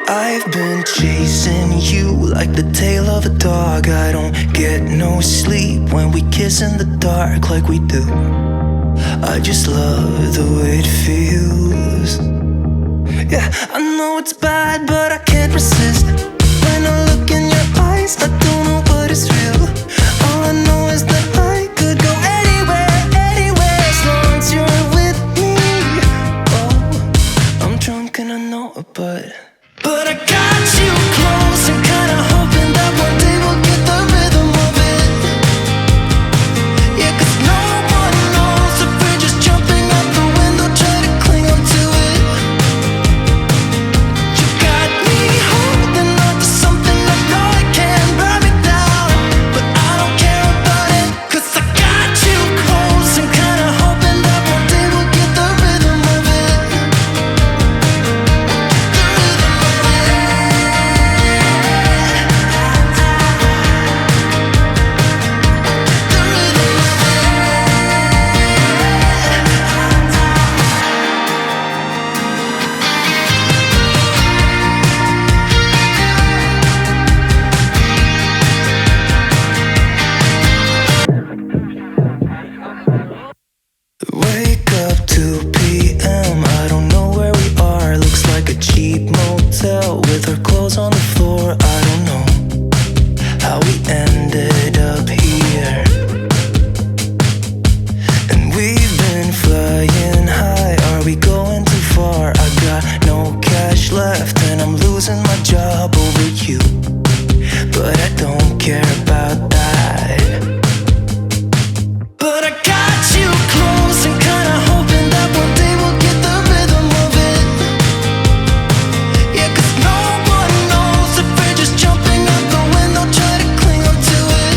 I've been chasing you like the tail of a dog. I don't get no sleep when we kiss in the dark like we do. I just love the way it feels. Yeah, I know it's bad, but I can't resist. When I look in your eyes, I don't know what is real. All I know is that I could go anywhere, anywhere, as long as you're with me. Oh, I'm drunk and I know it, but I got you close and kinda hoping that one day we'll get the rhythm of it. Yeah, 'cause no one knows if we're just jumping out the window, try to cling on to it. You got me holding on to something I know it can burn me down, but I don't care about it, 'cause I got you close and kinda hoping that one day we'll get the rhythm of it. Wake up 2 p.m. I don't know where we are. Looks like a cheap motel with our clothes on the floor. I don't know how we ended up here. And we've been flying high. Are we going too far? I got no cash left and I'm losing my job over you. But I don't care about that. But I got you close and kinda hoping that one day we'll get the rhythm of it. Yeah, 'cause no one knows if we're just jumping out the window, try to cling on to it.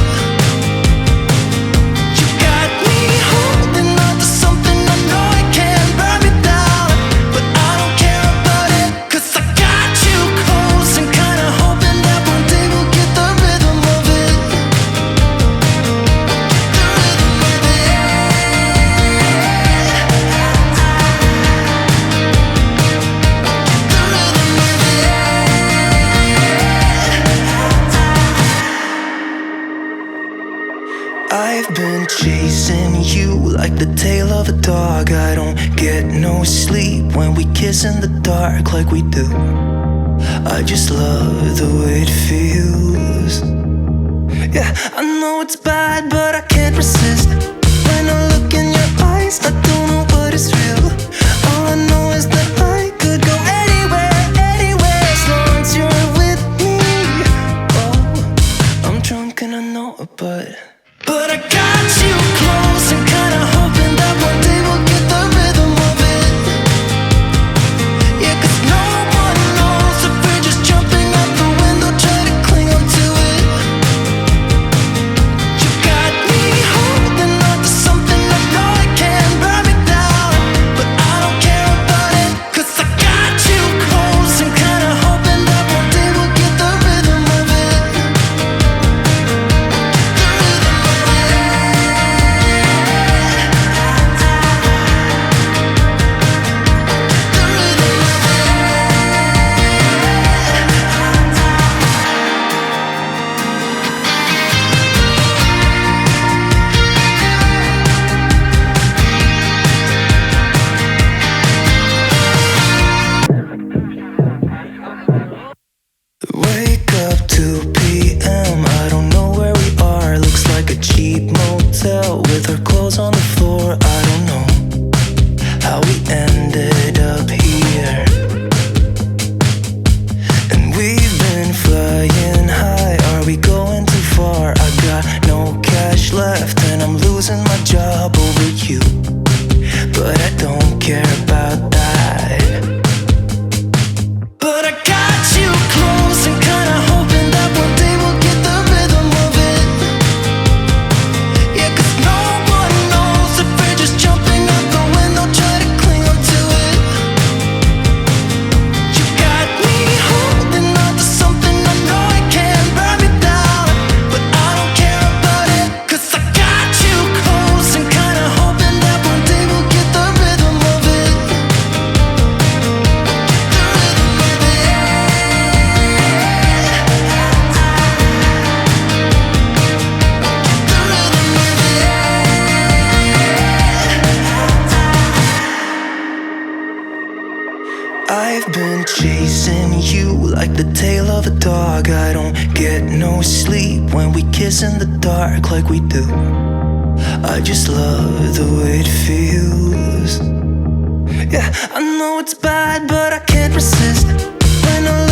You got me holding on to something I know it can burn me down, but I don't care about it, 'cause I got you close and kinda hoping that one day we'll get the rhythm of it. I've been chasing you like the tail of a dog. I don't get no sleep when we kiss in the dark like we do. I just love the way it feels. Yeah, I know it's bad, but I can't resist. When I look in your eyes, I don't know what is real. All I know is that I could go anywhere, anywhere, as long as you're with me. Oh, I'm drunk and I know it, but I got you close and kinda hoping that one day we'll get the rhythm of it. Yeah, 'cause no one knows if we're just jumping out the window, try to cling on to it. You got me holding on to something I know it can burn me down, but I don't care about it, 'cause I got you close and kinda hoping that one day we'll get the rhythm of it. Wake up 2 p.m. I don't know where we are. Looks like a cheap motel with our clothes on the floor. I don't know how we ended up here. And we've been flying high. Are we going too far? I got no cash left and I'm losing my job over you. But I don't care about that. But I got you close and kinda hoping that one day we'll get the rhythm of it. Yeah, 'cause no one knows if we're just like the tail of a dog. I don't get no sleep when we kiss in the dark like we do. I just love the way it feels. Yeah, I know it's bad, but I can't resist when I